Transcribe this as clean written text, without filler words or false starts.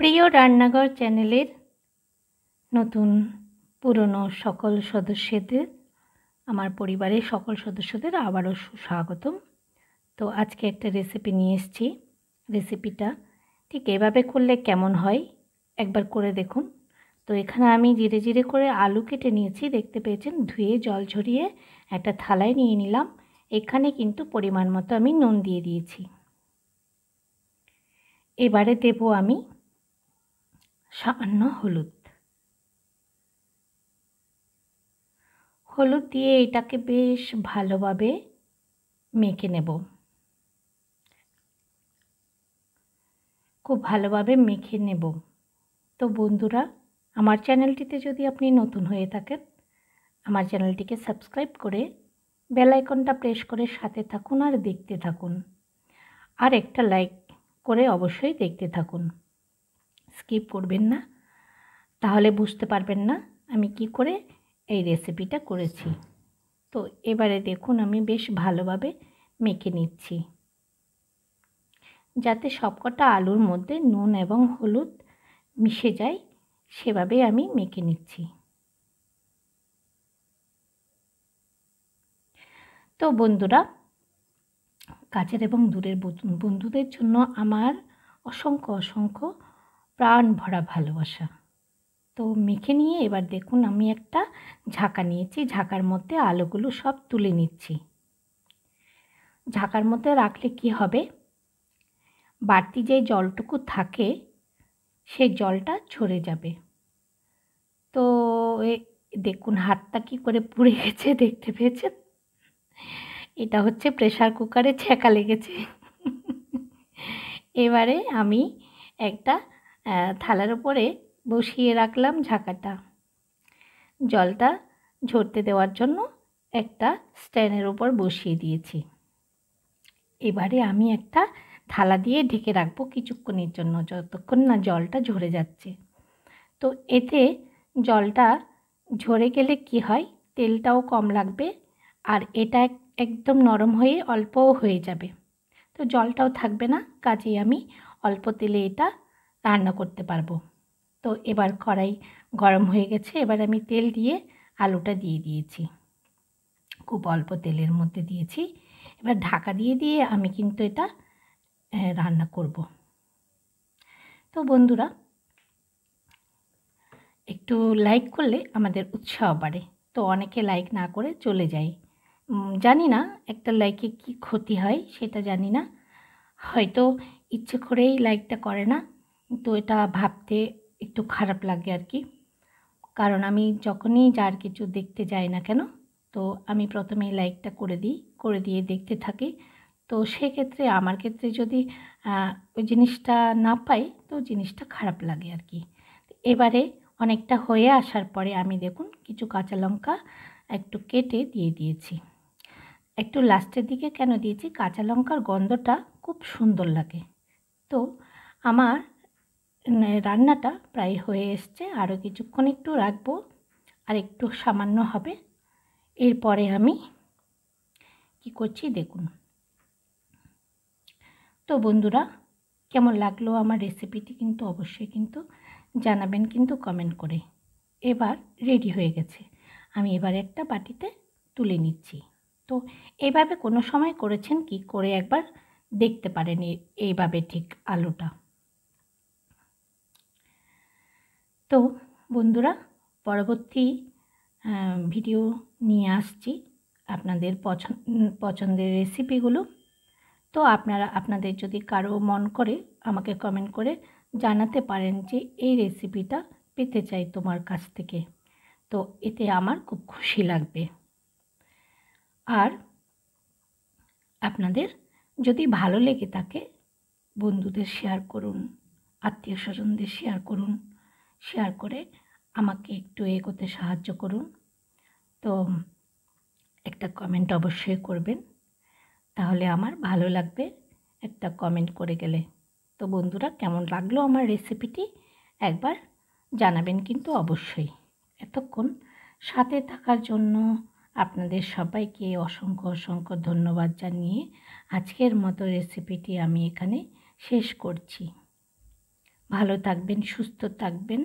প্রিয় রান্নাঘর চ্যানেলের নতুন পুরনো সকল সদস্যদের, আমার পরিবারের সকল সদস্যদের আবারও সুস্বাগতম। তো আজকে একটা রেসিপি নিয়ে এসেছি। রেসিপিটা ঠিক এভাবে করলে কেমন হয় একবার করে দেখুন। তো এখানে আমি জিরে জিরে করে আলু কেটে নিয়েছি, দেখতে পেয়েছেন, ধুয়ে জল ঝরিয়ে একটা থালায় নিয়ে নিলাম। এখানে কিন্তু পরিমাণ মতো আমি নুন দিয়ে দিয়েছি। এবারে দেব আমি সামান্য হলুদ দিয়ে এটাকে বেশ ভালোভাবে মেখে নেব। খুব ভালোভাবে মেখে নেব। তো বন্ধুরা, আমার চ্যানেলটিতে যদি আপনি নতুন হয়ে থাকেন, আমার চ্যানেলটিকে সাবস্ক্রাইব করে বেল আইকনটা প্রেস করে সাথে থাকুন আর দেখতে থাকুন। আর একটা লাইক করে অবশ্যই দেখতে থাকুন, স্কিপ করবেন না, তাহলে বুঝতে পারবেন না আমি কি করে এই রেসিপিটা করেছি। তো এবারে দেখুন আমি বেশ ভালোভাবে মেখে নিচ্ছি, যাতে সবকটা আলুর মধ্যে নুন এবং হলুদ মিশে যায়, সেভাবে আমি মেখে নিচ্ছি। তো বন্ধুরা, কাছের এবং দূরের বন্ধুদের জন্য আমার অসংখ্য অসংখ্য প্রাণ ভরা ভালোবাসা। তো মেখে নিয়ে এবার দেখুন আমি একটা ঝাঁকা নিয়েছি, ঝাঁকার মধ্যে আলুগুলো সব তুলে নিচ্ছি। ঝাঁকার মধ্যে রাখলে কি হবে, বাড়তি যে জলটুকু থাকে সেই জলটা ঝরে যাবে। তো দেখুন হাতটা কি করে পুড়ে গেছে, দেখতে পেয়েছেন? এটা হচ্ছে প্রেসার কুকারে ছ্যাঁকা লেগেছে। এবারে আমি একটা থালার উপরে বসিয়ে রাখলাম ঝাঁকাটা। জলটা ঝরতে দেওয়ার জন্য একটা স্ট্যান্ডের উপর বসিয়ে দিয়েছি। এবারে আমি একটা থালা দিয়ে ঢেকে রাখবো কিছুক্ষণের জন্য, যতক্ষণ না জলটা ঝরে যাচ্ছে। তো এতে জলটা ঝরে গেলে কি হয়, তেলটাও কম লাগবে আর এটা একদম নরম হয়ে অল্পও হয়ে যাবে। তো জলটাও থাকবে না, কাজেই আমি অল্প তেলে এটা রান্না করতে পারবো। তো এবার কড়াই গরম হয়ে গেছে, এবার আমি তেল দিয়ে আলুটা দিয়ে দিয়েছি, খুব অল্প তেলের মধ্যে দিয়েছি। এবার ঢাকা দিয়ে দিয়ে আমি কিন্তু এটা রান্না করব। তো বন্ধুরা, একটু লাইক করলে আমাদের উৎসাহ বাড়ে। তো অনেকে লাইক না করে চলে যায়, জানি না একটা লাইকে কি ক্ষতি হয় সেটা জানি না, হয়তো ইচ্ছে করেই লাইকটা করে না। তো এটা ভাবতে একটু খারাপ লাগে আর কি, কারণ আমি যখনই যার কিছু দেখতে যাই না কেন, তো আমি প্রথমেই লাইকটা করে দিই, করে দিয়ে দেখতে থাকি। তো সেক্ষেত্রে আমার ক্ষেত্রে যদি ওই জিনিসটা না পাই, তো জিনিসটা খারাপ লাগে আর কি। এবারে অনেকটা হয়ে আসার পরে আমি দেখুন কিছু কাঁচা লঙ্কা একটু কেটে দিয়ে দিয়েছি। একটু লাস্টের দিকে কেন দিয়েছি, কাঁচা লঙ্কার গন্ধটা খুব সুন্দর লাগে। তো আমার রান্নাটা প্রায় হয়ে এসছে, আরও কিছুক্ষণ একটু রাখবো, আর একটু সামান্য হবে। এরপরে আমি কি করছি দেখুন। তো বন্ধুরা, কেমন লাগলো আমার রেসিপিটি কিন্তু অবশ্যই কিন্তু জানাবেন কিন্তু কমেন্ট করে। এবার রেডি হয়ে গেছে, আমি এবার একটা বাটিতে তুলে নিচ্ছি। তো এইভাবে কোনো সময় করেছেন কি, করে একবার দেখতে পারেন এইভাবে ঠিক আলুটা। তো বন্ধুরা, পরবর্তী ভিডিও নিয়ে আসছি আপনাদের পছন্দের রেসিপিগুলো। তো আপনারা আপনাদের যদি কারো মন করে আমাকে কমেন্ট করে জানাতে পারেন যে এই রেসিপিটা পেতে চাই তোমার কাছ থেকে, তো এতে আমার খুব খুশি লাগবে। আর আপনাদের যদি ভালো লেগে থাকে, বন্ধুদের শেয়ার করুন, আত্মীয় স্বজনদের শেয়ার করুন, শেয়ার করে আমাকে একটু এগোতে সাহায্য করুন। তো একটা কমেন্ট অবশ্যই করবেন, তাহলে আমার ভালো লাগবে একটা কমেন্ট করে গেলে। তো বন্ধুরা, কেমন লাগলো আমার রেসিপিটি একবার জানাবেন কিন্তু অবশ্যই। এতক্ষণ সাথে থাকার জন্য আপনাদের সবাইকে অসংখ্য অসংখ্য ধন্যবাদ জানিয়ে আজকের মতো রেসিপিটি আমি এখানে শেষ করছি। ভালো থাকবেন, সুস্থ থাকবেন।